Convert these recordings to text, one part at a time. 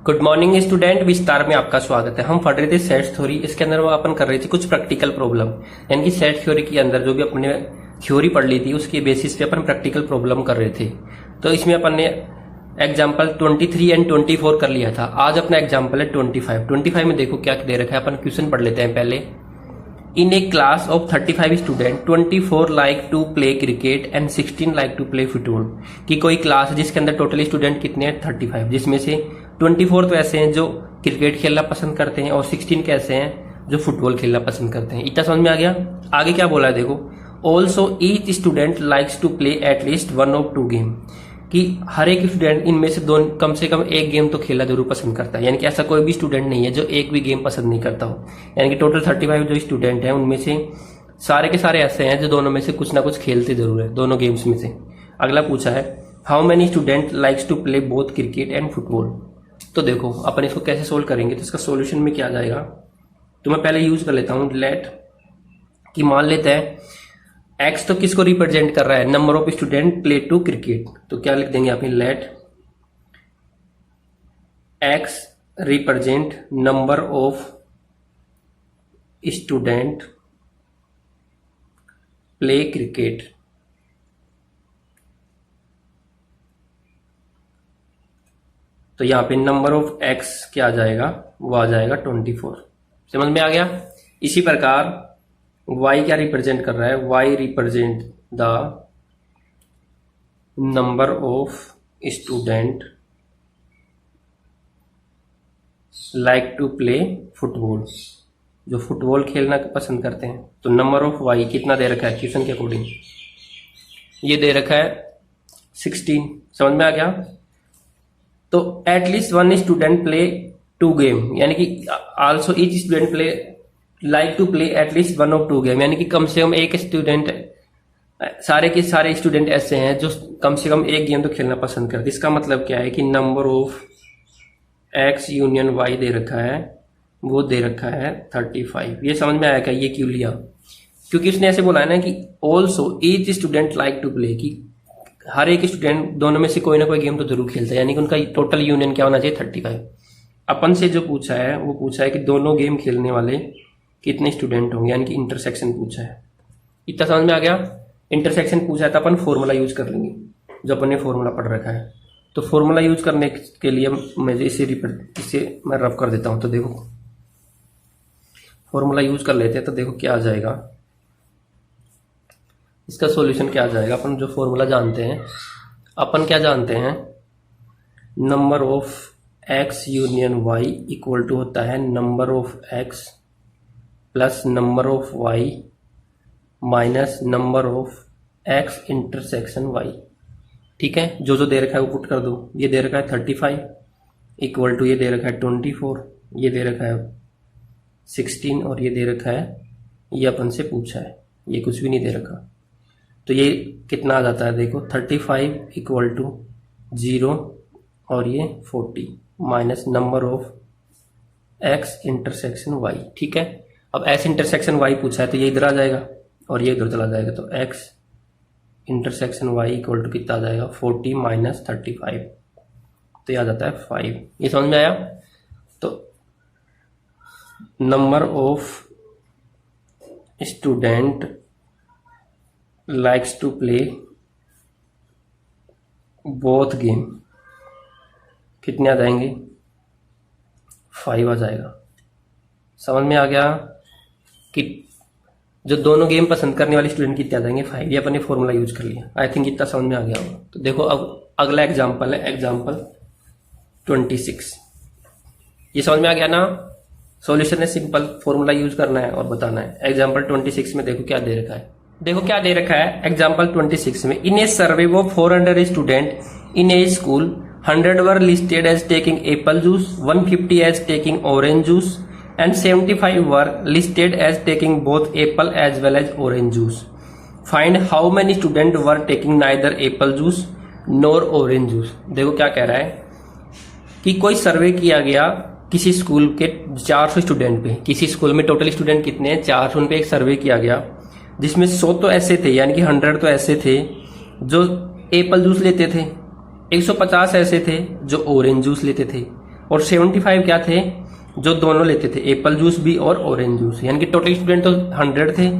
Good morning student, विस्तार में आपका स्वागत है। हम पढ़ रहे थे सेट थ्योरी। इसके अंदर वो अपन कर रहे थे कुछ प्रैक्टिकल प्रॉब्लम, यानी कि सेट थ्योरी के अंदर जो भी अपने थ्योरी पढ़ ली थी उसके बेसिस पे अपन प्रैक्टिकल प्रॉब्लम कर रहे थे। तो इसमें अपन ने एग्जाम्पल 23 एंड 24 कर लिया था। आज अपना एग्जाम्पल है 25 में देखो क्या दे रखा है। अपन क्वेश्चन पढ़ लेते हैं पहले। In a class of 35 student 24 like to play cricket and 16 like to play football. कि कोई क्लास जिसके अंदर टोटली स्टूडेंट कितने हैं 35, जिसमें से 24 तो ऐसे हैं जो क्रिकेट खेलना पसंद करते हैं और 16 के ऐसे हैं जो फुटबॉल खेलना पसंद करते हैं। इतना समझ में आ गया। आगे क्या बोला है देखो, also each student likes to play at least one of two game. कि हर एक स्टूडेंट इनमें से कम से कम एक गेम तो खेलना जरूर पसंद करता है। यानी कि ऐसा कोई भी स्टूडेंट नहीं है जो एक भी गेम पसंद नहीं करता हो। यानी कि टोटल 35 जो स्टूडेंट हैं उनमें से सारे के सारे ऐसे हैं जो दोनों में से कुछ ना कुछ खेलते जरूर है, दोनों गेम्स में से। अगला पूछा है how many student likes to play both cricket and football. तो देखो अपन इसको कैसे सोल्व करेंगे। तो इसका सोल्यूशन में क्या आ जाएगा, तो मैं पहले यूज कर लेता हूं लेट। कि मान लेते हैं एक्स तो किसको रिप्रेजेंट कर रहा है, number of student play to cricket. तो क्या लिख देंगे अपनी let X represent number of student play cricket. तो यहां पे नंबर ऑफ एक्स क्या आ जाएगा, वो आ जाएगा 24। समझ में आ गया। इसी प्रकार y क्या रिप्रेजेंट कर रहा है, y represent the number of student like to play football, जो फुटबॉल खेलना पसंद करते हैं। तो नंबर ऑफ y कितना दे रखा है क्वेश्चन के अकॉर्डिंग, ये दे रखा है 16। समझ में आ गया। तो at least one student play two game, यानी कि also each student play like to play at least one of two game. यानी कि कम से कम एक स्टूडेंट, सारे के सारे स्टूडेंट ऐसे हैं जो कम से कम एक गेम तो खेलना पसंद करते। इसका मतलब क्या है कि number of X union why they रखा है, वो दे रखा है 35। ये समझ में आया क्या, ये क्यों लिया, क्योंकि उसने ऐसे बोला है ना कि also each student like to play. कि हर एक स्टूडेंट दोनों में से कोई ना कोई गेम तो जरूर खेलता है। यानी कि उनका टोटल यूनियन क्या होना चाहिए 35। अपन से जो पूछा है वो पूछा है कि दोनों गेम खेलने वाले कितने स्टूडेंट होंगे, यानी कि इंटरसेक्शन पूछा है। इतना समझ में आ गया। इंटरसेक्शन पूछा है तो अपन फॉर्मूला यूज कर लेंगे, जो अपन ने फॉर्मूला पढ़ रखा है। तो फॉर्मूला यूज करने के लिए मैं इसे मैं रफ कर देता हूं। तो देखो फॉर्मूला यूज कर लेते हैं। तो देखो क्या आ जाएगा, इसका सॉल्यूशन क्या आ जाएगा। अपन जो फॉर्मूला जानते हैं, अपन क्या जानते हैं, number of X union Y equal to होता है number of X plus number of Y minus number of X intersection Y. ठीक है, जो जो दे रखा है वो पुट कर दो। ये दे रखा है 35 इक्वल टू ये दे रखा है 24, ये दे रखा है 16 और ये दे रखा है, ये अपन से पूछा है, ये कुछ भी नहीं दे रखा। तो ये कितना आ जाता है देखो 35 इक्वल टू 0 और ये 40 minus number of X intersection Y. ठीक है, अब एक्स इंटरसेक्शन वाई पूछा है तो ये इधर आ जाएगा और ये इधर चला जाएगा। तो X intersection Y equal to कितना आ जाएगा 40 माइनस 35। तो ये आ जाता है 5। ये समझ में आया। तो number of student likes to play both game कितने आ जाएंगे, 5 आ जाएगा। समझ में आ गया कि जो दोनों गेम पसंद करने वाले स्टूडेंट कितने आ जाएंगे 5। ये अपने फॉर्मूला यूज कर लिया। आई थिंक इतना समझ में आ गया होगा। तो देखो अब अगला एग्जांपल है एग्जांपल 26। ये समझ में आ गया ना। सॉल्यूशन है सिंपल, फॉर्मूला यूज करना है और बताना है। एग्जांपल 26 में देखो क्या दे रखा है। देखो क्या दे रखा है एग्जांपल 26 में, in a survey of 400 student in a school 100 were listed as taking apple juice, 150 as taking orange juice and 75 were listed as taking both apple as well as orange juice. Find how many students were taking neither apple juice nor orange juice. देखो क्या कह रहा है कि कोई सर्वे किया गया किसी स्कूल के 400 स्टूडेंट पे। किसी स्कूल में टोटल स्टूडेंट कितने हैं 400 पे एक सर्वे किया गया, जिसमें 100 तो ऐसे थे, यानी कि 100 तो ऐसे थे जो एप्पल जूस लेते थे, 150 ऐसे थे जो ऑरेंज जूस लेते थे और 75 क्या थे, जो दोनों लेते थे, एप्पल जूस भी और ऑरेंज जूस। यानी कि टोटल स्टूडेंट तो 100 थे,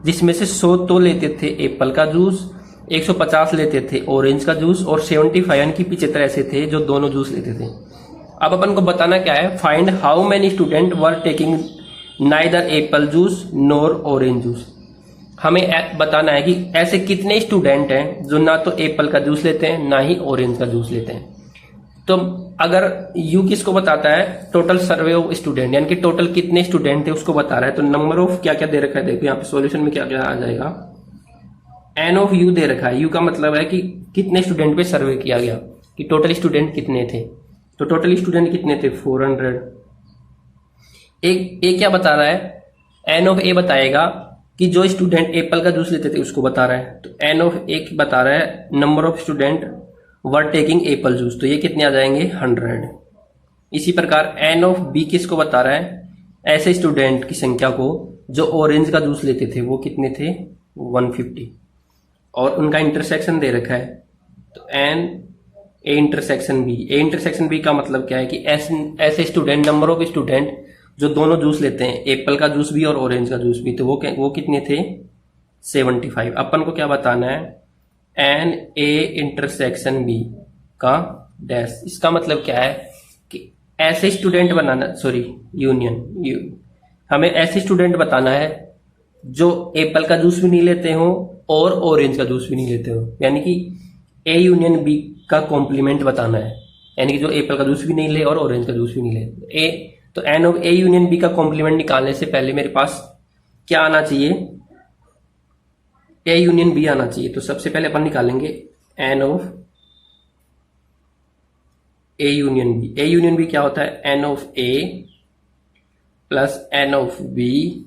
जिसमें से 100 तो लेते थे एप्पल का जूस, 150 लेते थे ऑरेंज का जूस, और 75 यानी कि 75 ऐसे थे जो दोनों जूस लेते थे। अब अपन को बताना क्या है, find how many student were taking neither Apple juice NOR orange juice. हमें बताना है कि ऐसे कितने स्टूडेंट हैं जो ना तो एप्पल का जूस लेते हैं ना ही ऑरेंज का जूस लेते हैं। तो अगर यू किसको बताता है, टोटल सर्वे ऑफ स्टूडेंट, यानी कि टोटल कितने स्टूडेंट थे उसको बता रहा है। तो नंबर ऑफ क्या क्या दे रखा है, देखो यहाँ पे सॉल्यूशन में क्या क्या आ जाएगा, एन ऑफ यू दे रखा है। यू का मतलब है कि कितने स्टूडेंट पे सर्वे किया गया, कि टोटल स्टूडेंट कितने थे। तो टोटल स्टूडेंट कितने थे, 400। एक क्या बता रहा है, एन ऑफ ए बताएगा कि जो स्टूडेंट एप्पल का जूस लेते थे उसको बता रहा है। तो एन ऑफ ए बता रहा है number of student were taking apple juice, तो ये कितने आ जाएंगे, 100। इसी प्रकार एन ऑफ बी किसको बता रहा है, ऐसे स्टूडेंट की संख्या को जो ऑरेंज का जूस लेते थे, वो कितने थे, 150। और उनका इंटरसेक्शन दे रखा है। तो N A intersection B, A intersection B का मतलब क्या है कि ऐसे स्टूडेंट, नंबर ऑफ स्टूडेंट जो दोनों जूस लेते हैं, एप्पल का जूस भी और ऑरेंज का जूस भी, तो वो कितने थे, 75। अपन को क्या बताना है, एन ए इंटरसेक्शन बी का डैश। इसका मतलब क्या है कि ऐसे स्टूडेंट बनाना, सॉरी यूनियन, हमें ऐसे स्टूडेंट बताना है जो एप्पल का जूस भी नहीं लेते हो और ऑरेंज का जूस भी नहीं लेते हो। यानी कि ए यूनियन बी का कॉम्प्लीमेंट बताना है, यानी कि जो एप्पल का जूस भी नहीं ले और ऑरेंज का जूस भी नहीं ले। तो N of A union B का कॉम्प्लीमेंट निकालने से पहले मेरे पास क्या आना चाहिए, ए यूनियन बी आना चाहिए। तो सबसे पहले अपन निकालेंगे N of A union B. A union B क्या होता है, N of A plus N of B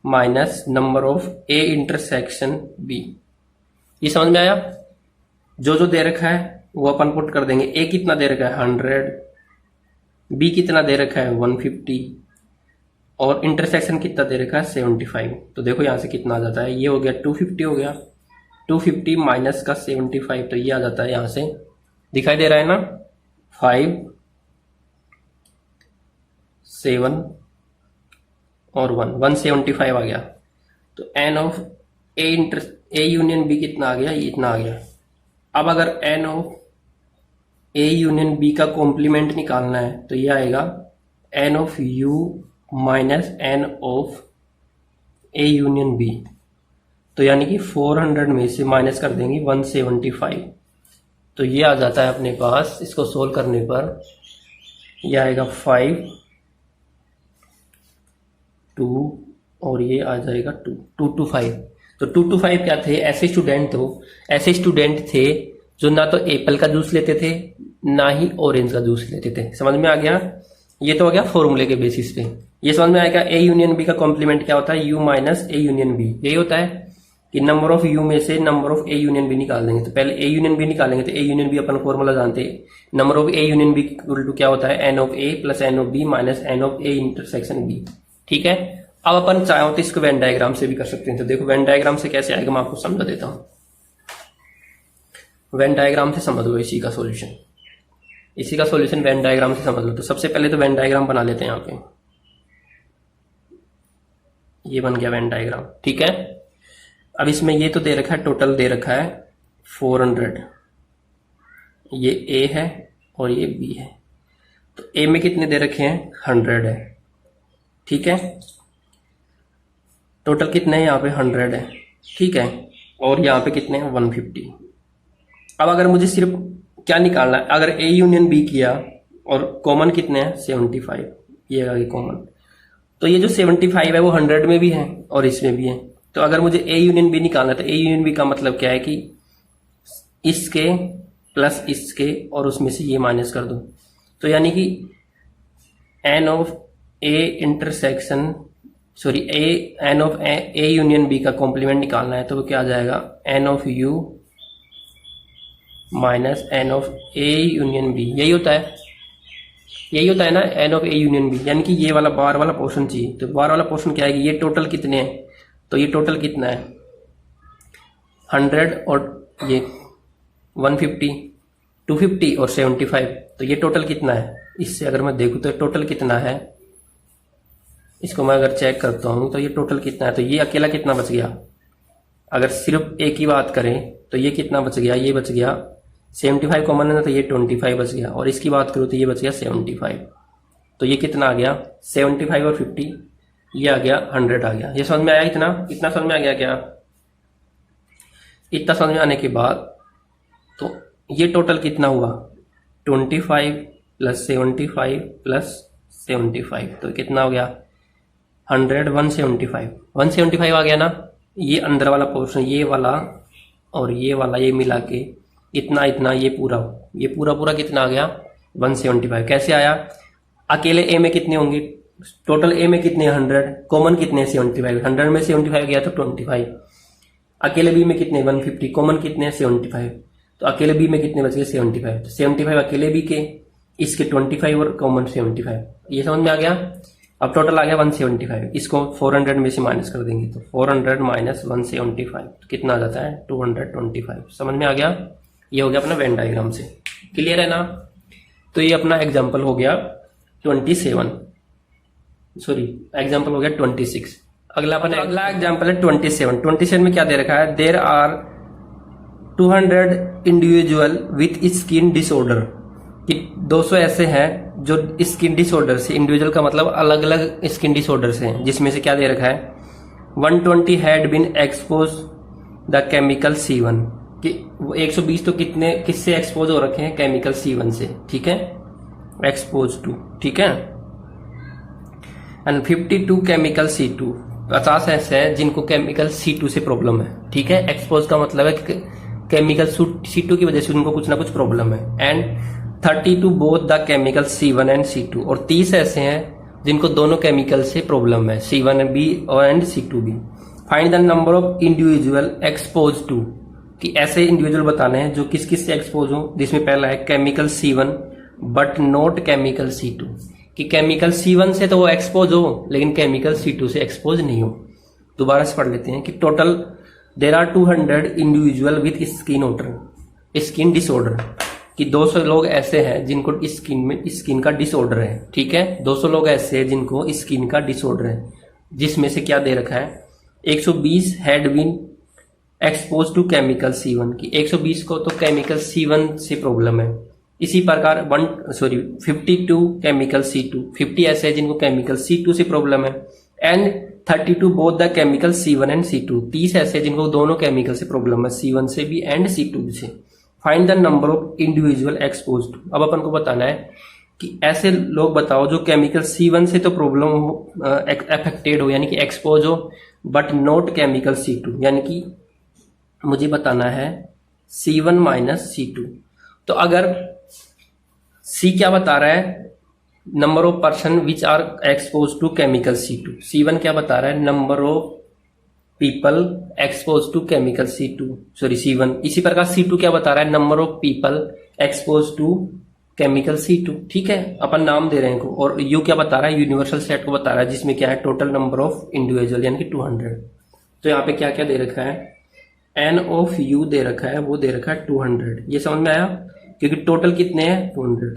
minus number of A intersection B. ये समझ में आया। जो दे रखा है वो अपन पुट कर देंगे। ए कितना दे रखा है, 100, बी कितना दे रखा है, 150, और इंटरसेक्शन कितना दे रखा है, 75। तो देखो यहां से कितना आ जाता है, ये हो गया 250 हो गया, 250 माइनस का 75, तो ये आ जाता है, यहां से दिखाई दे रहा है ना, 5 7 और 1 175 आ गया। तो N of A union B कितना आ गया, ये इतना आ गया। अब अगर N of A union B का कॉम्प्लीमेंट निकालना है तो ये आएगा N of U minus N of A union B. तो यानी कि 400 में से माइनस कर देंगे 175, तो ये आ जाता है अपने पास। इसको सोल्व करने पर ये आएगा 5 2 और ये आ जाएगा 2 to 5। तो 2 to 5 क्या थे, ऐसे स्टूडेंट थे जो ना तो एप्पल का जूस लेते थे ना ही ऑरेंज का जूस लेते थे। समझ में आ गया। ये तो हो गया फॉर्मूले के बेसिस पे। ये समझ में आएगा ए यूनियन बी का कॉम्प्लीमेंट क्या होता है, U minus A union B. यही होता है कि नंबर ऑफ यू में से number of A union B निकाल देंगे। तो पहले ए यूनियन बी निकालेंगे, तो ए यूनियन बी अपन फॉर्मूला जानते हैं, number of A union B equal to क्या होता है, N of A plus N of B minus N of A intersection B. ठीक है। अब अपन चाहो तो इसको वेन डायग्राम से भी कर सकते हैं। तो देखो वेन डायग्राम से कैसे आएगा, मैं आपको समझा देता हूं। वेन डायग्राम से समझ लो इसी का सॉल्यूशन वेन डायग्राम से समझ लो। तो सबसे पहले तो वेन डायग्राम बना लेते हैं। यहाँ पे ये बन गया वेन डायग्राम। ठीक है। अब इसमें ये तो दे रखा है, टोटल दे रखा है 400, ये ए है और ये बी है। तो ए में कितने दे रखे हैं, 100 है। ठीक है। टोटल कितने हैं, यहाँ पे 100 है। ठीक है। और यहाँ पे कितने हैं, 150। अब अगर मुझे सिर्फ क्या निकालना है, अगर ए यूनियन बी किया और कॉमन कितने हैं, 75, ये है कॉमन। तो ये जो 75 है वो 100 में भी है और इसमें भी है। तो अगर मुझे ए यूनियन बी निकालना है तो ए यूनियन बी का मतलब क्या है कि इसके प्लस इसके और उसमें से ये माइनस कर दो। तो यानी कि N of A intersection N of A union B का कॉम्प्लीमेंट निकालना है तो वो क्या आ जाएगा, N of U minus N of A union B. यही होता है ना, N of A union B. यानी कि ये वाला बार वाला पोर्शन चाहिए। तो बार वाला पोर्शन क्या है कि ये टोटल कितने हैं, तो ये टोटल कितना है, 100 और ये 150, 250 और 75। तो ये टोटल कितना है, इससे अगर मैं देखूं तो टोटल कितना है, इसको मैं अगर चेक करता हूं तो ये टोटल कितना है, तो ये अकेला कितना बच गया। अगर सिर्फ एक ही बात करें तो ये कितना बच गया, ये बच गया 75 कॉमन है ना, तो ये 25 बच गया, और इसकी बात करूं तो ये बच गया 75। तो ये कितना आ गया 75 और 50, ये आ गया 100 आ गया। ये समझ में आया, इतना समझ में आ गया क्या। इतना समझ में आने के बाद तो ये टोटल कितना हुआ 25 प्लस 75 प्लस 75, तो कितना हो गया 100, 175 आ गया ना। ये अंदर वाला पोर्शन, ये वाला और ये वाला, ये मिला के इतना इतना, ये पूरा कितना आ गया 175। कैसे आया, अकेले ए में कितने होंगे, टोटल ए में कितने 100, कॉमन कितने 75, 100 में 75 गया तो 25, अकेले बी में कितने 150, कॉमन कितने 75, तो अकेले बी में कितने बच गए 75, तो 75 अकेले बी के, इसके 25 और कॉमन 75। ये समझ में आ गया। अब टोटल आ गया 175, इसको 400 में से माइनस कर देंगे तो 400 माइनस 175 तो कितना आ जाता है 225। समझ में आ गया। ये हो गया अपना वेन डायग्राम से, क्लियर है ना। तो ये अपना एग्जाम्पल हो गया 27, सॉरी एग्जाम्पल हो गया 26। अगला एग्जाम्पल है 27 में क्या दे रखा है, there are 200 individual with skin disorder, कि 200 ऐसे हैं जो स्किन डिसऑर्डर से, इंडिविजुअल का मतलब अलग अलग स्किन डिसऑर्डर से हैं, जिसमें से क्या दे रखा है 120 had been exposed the chemical C1, कि 120 तो किससे एक्सपोज हो रखे हैं, केमिकल C1 से, ठीक है, एक्सपोज टू, ठीक है, एंड 52 केमिकल C2, 50 ऐसे हैं जिनको केमिकल C2 से प्रॉब्लम है, ठीक है। एक्सपोज का मतलब है कि केमिकल C2 की वजह से उनको कुछ ना कुछ प्रॉब्लम है, and 32 both the chemical C1 and C2, और 30 ऐसे हैं जिनको दोनों केमिकल से प्रॉब्लम है, C1B और and C2B। Find the number of individual exposed to, कि ऐसे इंडिविजुअल बताने हैं जो किस किस से एक्सपोज हो, जिसमें पहला है chemical C1 but not chemical C2, कि केमिकल C1 से तो वो एक्सपोज हो लेकिन केमिकल C2 से एक्सपोज नहीं हो। दोबारा से पढ़ लेते हैं कि total there are 200 individual with skin disorder, कि 200 लोग ऐसे हैं जिनको स्किन का डिसऑर्डर है, ठीक है, 200 लोग ऐसे हैं जिनको स्किन का डिसऑर्डर है, जिसमें से क्या दे रखा है 120 had been exposed to chemical C1, की 120 को तो केमिकल C1 से प्रॉब्लम है। इसी प्रकार 52 केमिकल C2, 50 ऐसे हैं जिनको केमिकल C2 से प्रॉब्लम है, and 32 both the chemical C1 and C2, 30 ऐसे हैं जिनको दोनों केमिकल से प्रॉब्लम है, C1 से भी एंड C2 से। Find the number of individual exposed to, अब अपन को बताना है कि ऐसे लोग बताओ जो केमिकल C1 से तो प्रॉब्लम हो, अफेक्टेड हो यानी कि एक्सपोज हो, बट नॉट केमिकल C2, यानी कि मुझे बताना है C1 माइनस C2। तो अगर C क्या बता रहा है, number of person which are exposed to chemical C2, C1 क्या बता रहा है, number of people exposed to chemical C1। इसी प्रकार C2 क्या बता रहा है, number of people exposed to chemical C2, ठीक है, अपन नाम दे रहे हैं इनको। और U क्या बता रहा है, यूनिवर्सल सेट को बता रहा है, जिसमें क्या है टोटल नंबर ऑफ इंडिविजुअल यानी कि 200। तो यहाँ पे क्या क्या दे रखा है, N ऑफ U दे रखा है, वो दे रखा है 200, ये समझ में आया, क्योंकि टोटल कितने हैं 200।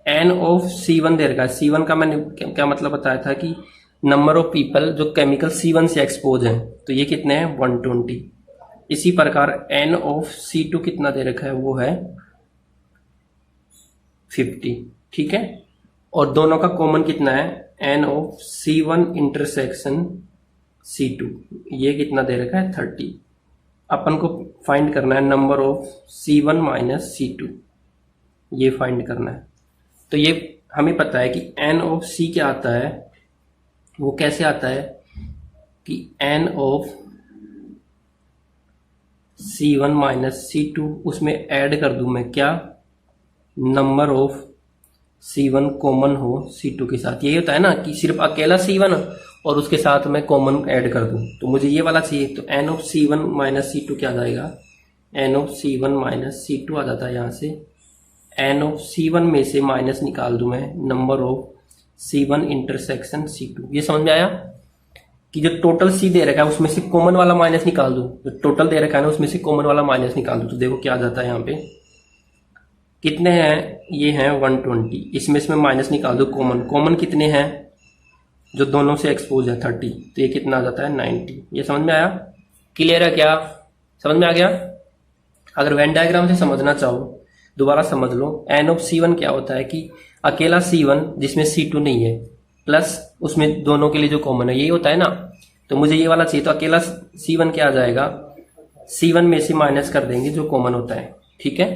N ऑफ C1 दे रखा है, C1 का मैंने क्या मतलब बताया था कि नंबर ऑफ पीपल जो केमिकल C1 से एक्सपोज हैं, तो ये कितने हैं 120। इसी प्रकार N ऑफ C2 कितना दे रखा है, वो है 50, ठीक है, और दोनों का कॉमन कितना है N of C1 intersection C2, ये कितना दे रखा है 30। अपन को फाइंड करना है number of C1 minus C2, ये फाइंड करना है। तो ये हमें पता है कि N ऑफ C क्या आता है, वो कैसे आता है कि N of C1 minus C2, उसमें ऐड कर दूं मैं क्या, नंबर ऑफ C1 कॉमन हो C2 के साथ। यही होता है ना कि सिर्फ अकेला C1 और उसके साथ मैं कॉमन ऐड कर दूं, तो मुझे ये वाला चाहिए। तो N of C1 minus C2 क्या आ जाएगा, N of C1 minus C2 आ जाता है यहाँ से। N ऑफ C1 में से माइनस निकाल दूं मैं number of C1 intersection C2। ये समझ में आया कि जो टोटल C दे रखा है उसमें से कॉमन वाला माइनस निकाल दूं, जो टोटल दे रखा है ना उसमें से कॉमन वाला माइनस निकाल दूं, तो देखो क्या आ जाता है यहाँ पे कितने हैं, ये हैं 120, इसमें माइनस निकाल दो, कॉमन कितने हैं जो दोनों से एक्सपोज है 30, तो ये कितना आ जाता है 90। ये समझ में आया, क्लियर है क्या, समझ में आ गया। अगर वेन डायग्राम से समझना चाहो दोबारा समझ लो, एन ऑफ C1 क्या होता है कि अकेला C1 जिसमें C2 नहीं है प्लस उसमें दोनों के लिए जो कॉमन है यही होता है ना, तो मुझे ये वाला चाहिए, तो अकेला C1 क्या आ जाएगा, C1 में से माइनस कर देंगे जो कॉमन होता है, ठीक है,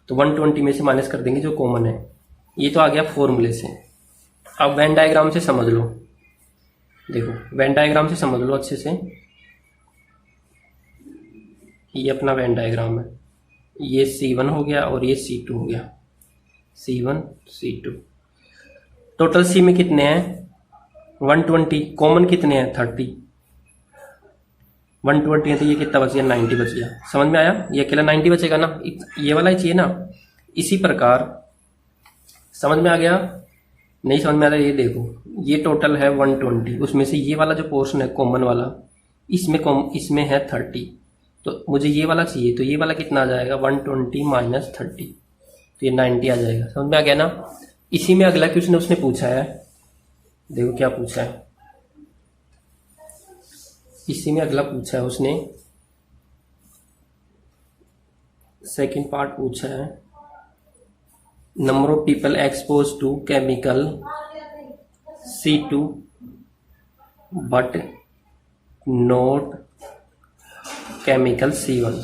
तो 120 में से माइनस कर देंगे जो कॉमन है। ये तो आ गया फॉर्मूले से। अब वेन डायग्राम से समझ लो, देखो वेन डायग्राम से समझ लो अच्छे से। ये अपना वेन डायग्राम है, ये C1 हो गया और ये C2 हो गया, C1 C2। टोटल C में कितने हैं 120, कॉमन कितने हैं 30, 120 है तो ये कितना बच गया 90 बच गया। समझ में आया, ये अकेला 90 बचेगा ना, ये वाला ही चाहिए ना। इसी प्रकार समझ में आ गया, नहीं समझ में आ रहा, ये देखो ये टोटल है 120, उसमें से ये वाला जो पोर्शन है कॉमन वाला इसमें है 30, तो मुझे ये वाला चाहिए, तो ये वाला कितना आ जाएगा 120 माइनस 30, तो ये 90 आ जाएगा। समझ में आ गया ना। इसी में अगला क्वेश्चन उसने पूछा है, देखो क्या पूछा है, इसी में अगला पूछा है उसने, सेकंड पार्ट पूछा है, number of people exposed to chemical C2 but not chemical C1,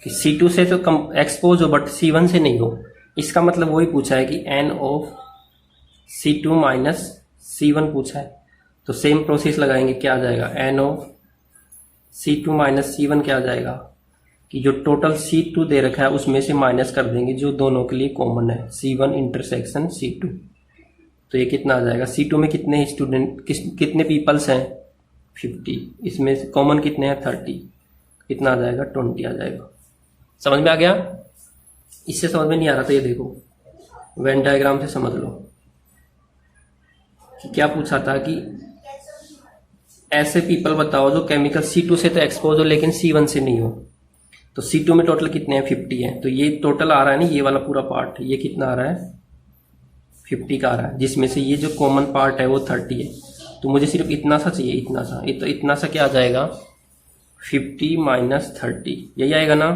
कि C2 से तो कम एक्सपोज हो बट C1 से नहीं हो। इसका मतलब वही पूछा है कि N of C2 minus C1 पूछा है, तो सेम प्रोसेस लगाएंगे, क्या आ जाएगा N of C2 minus C1 क्या आ जाएगा कि जो टोटल C2 दे रखा है उसमें से माइनस कर देंगे जो दोनों के लिए कॉमन है, C1 इंटरसेक्शन C2, तो ये कितना आ जाएगा। C2 में कितने स्टूडेंट कितने पीपल्स हैं 50, इसमें से कॉमन कितने हैं 30, कितना आ जाएगा 20 आ जाएगा। समझ में आ गया। इससे समझ में नहीं आ रहा तो ये देखो वेन डायग्राम से समझ लो कि क्या पूछा था कि ऐसे पीपल बताओ जो केमिकल C2 से तो एक्सपोज हो लेकिन C1 से नहीं हो। तो C2 में टोटल कितने हैं 50 हैं, तो ये टोटल आ रहा है ना, ये वाला पूरा पार्ट ये कितना आ रहा है 50 का आ रहा है, जिसमें से ये जो कॉमन पार्ट है वो 30 है, तो मुझे सिर्फ इतना सा चाहिए, इतना सा, तो इतना सा क्या आ जाएगा 50 माइनस 30, यही आएगा ना।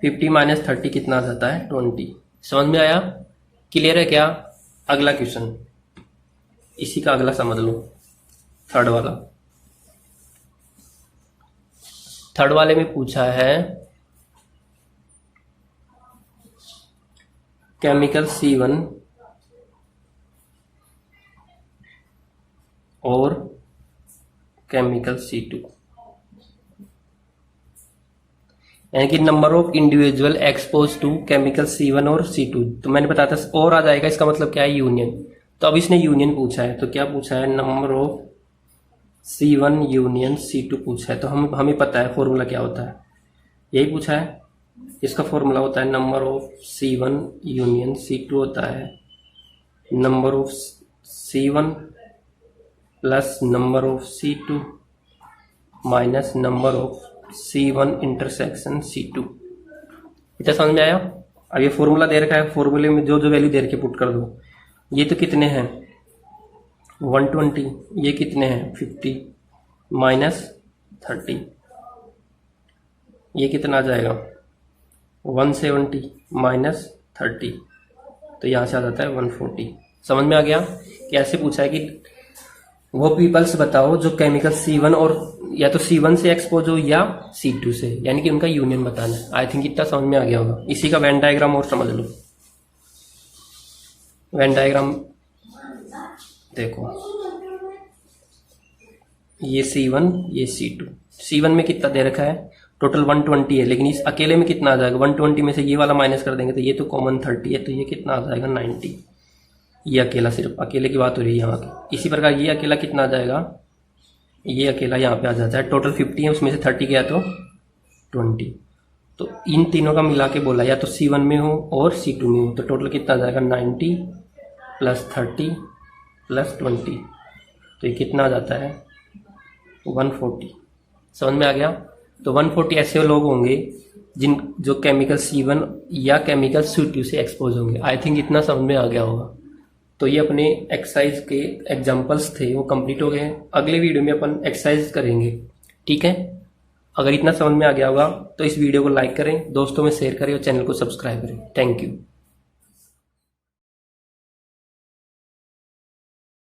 50 माइनस 30 कितना आ जाता है 20। समझ में आया, क्लियर है क्या। अगला क्वेश्चन इसी का अगला समझ लो, थर्ड वाले में पूछा है केमिकल C1 और केमिकल C2, यानी कि number of individual exposed to chemical C1 और C2, तो मैंने बताया था और आ जाएगा, इसका मतलब क्या है यूनियन, तो अब इसने यूनियन पूछा है, तो क्या पूछा है number of C1 union C2 पूछा है, तो हमें पता है फॉर्मूला क्या होता है, यही पूछा है। इसका फॉर्मूला होता है number of C1 union C2 होता है number of C1 plus number of C2 minus number of C1 intersection C2। इतना समझ में आया। अब ये फॉर्मूला दे रखा है, फॉर्मूले में जो जो वैल्यू दे रखे पुट कर दो। ये तो कितने हैं 120, ये कितने हैं 50 माइनस 30, ये कितना आ जाएगा 170 माइनस 30, तो यहाँ से आ जाता है 140। समझ में आ गया। कैसे पूछा है कि वो पीपल्स बताओ जो केमिकल C1 और या तो C1 से एक्सपोज हो या C2 से, यानी कि उनका यूनियन बताना है। आई थिंक इतना समझ में आ गया होगा। इसी का वेन डायग्राम और समझ लो। वेन डायग्राम देखो, ये C1 ये C2, C1 में कितना दे रखा है टोटल 120 है, लेकिन इस अकेले में कितना आ जाएगा 120 में से ये वाला माइनस कर देंगे तो ये तो कॉमन 30 है, तो ये कितना आ जाएगा 90। ये अकेला, सिर्फ अकेले की बात हो रही है यहाँ की। इसी प्रकार ये अकेला कितना आ जाएगा, ये अकेला यहाँ पे आ जाता है, टोटल 50 है उसमें से 30 गया तो 20, तो इन तीनों का मिला के बोला या तो C1 में हो और C2 में हो, तो टोटल कितना आ जाएगा 90 प्लस 30 प्लस 20, तो ये कितना आ जाता है 140। समझ में आ गया। तो 140 ऐसे लोग होंगे जिन जो केमिकल C1 या केमिकल C2 से एक्सपोज होंगे। आई थिंक इतना समझ में आ गया होगा। तो ये अपने एक्सरसाइज के एग्जाम्पल्स थे, वो कंप्लीट हो गए हैं। अगले वीडियो में अपन एक्सरसाइज करेंगे, ठीक है। अगर इतना समझ में आ गया होगा तो इस वीडियो को लाइक करें, दोस्तों में शेयर करें और चैनल को सब्सक्राइब करें। Thank you.